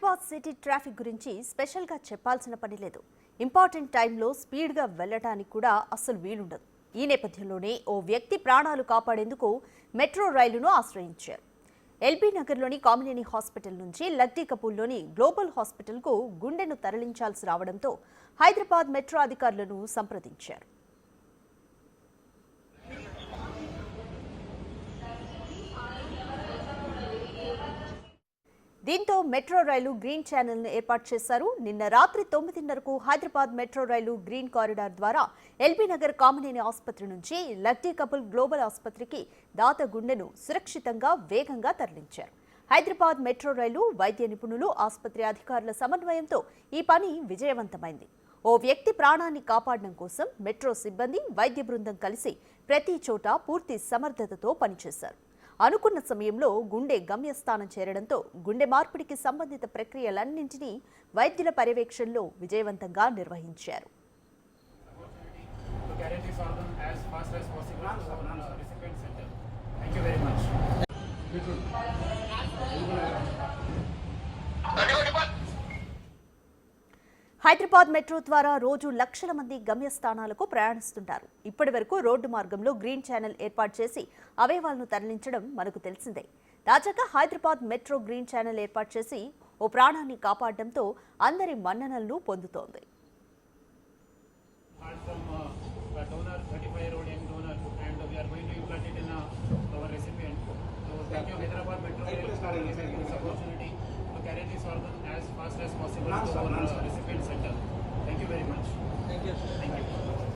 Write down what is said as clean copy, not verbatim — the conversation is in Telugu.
హైదరాబాద్ సిటీ ట్రాఫిక్ గురించి స్పెషల్గా చెప్పాల్సిన పని లేదు. ఇంపార్టెంట్ టైంలో స్పీడ్గా వెళ్లడానికి కూడా అస్సలు వీలుండదు. ఈ నేపథ్యంలోనే ఓ వ్యక్తి ప్రాణాలు కాపాడేందుకు మెట్రో రైలును ఆశ్రయించారు. ఎల్బీ నగర్లోని కామినేని హాస్పిటల్ నుంచి లక్డీకపూల్లోని గ్లోబల్ హాస్పిటల్కు గుండెను తరలించాల్సి రావడంతో హైదరాబాద్ మెట్రో అధికారులను సంప్రదించారు. దీంతో మెట్రో రైలు గ్రీన్ ఛానల్ను ఏర్పాటు చేశారు. నిన్న రాత్రి 9:30కు హైదరాబాద్ మెట్రో రైలు గ్రీన్ కారిడార్ ద్వారా ఎల్బీ నగర్ కామినేని ఆసుపత్రి నుంచి లక్డీకపుల్ గ్లోబల్ ఆసుపత్రికి దాత గుండెను సురక్షితంగా వేగంగా తరలించారు. హైదరాబాద్ మెట్రో రైలు వైద్య నిపుణులు ఆసుపత్రి అధికారుల సమన్వయంతో ఈ పని విజయవంతమైంది. ఓ వ్యక్తి ప్రాణాన్ని కాపాడడం కోసం మెట్రో సిబ్బంది వైద్య బృందం కలిసి ప్రతి చోట పూర్తి సమర్థతతో పనిచేశారు. అనుకున్న సమయంలో గుండె గమ్యస్థానం చేరడంతో గుండె మార్పిడికి సంబంధిత ప్రక్రియలన్నింటినీ వైద్యుల పర్యవేక్షణలో విజయవంతంగా నిర్వహించారు. హైదరాబాద్ మెట్రో ద్వారా రోజు లక్షల మంది గమ్యస్థానాలకు ప్రయాణిస్తుంటారు. ఇప్పటి వరకు రోడ్డు మార్గంలో గ్రీన్ ఛానల్ ఏర్పాటు చేసి అవయవాలను తరలించడం మనకు తెలిసిందే. తాజాగా హైదరాబాద్ మెట్రో గ్రీన్ ఛానల్ ఏర్పాటు చేసి ఓ ప్రాణాన్ని కాపాడడంతో అందరి మన్ననలను పొందుతోంది. Carry this organ as fast as possible to our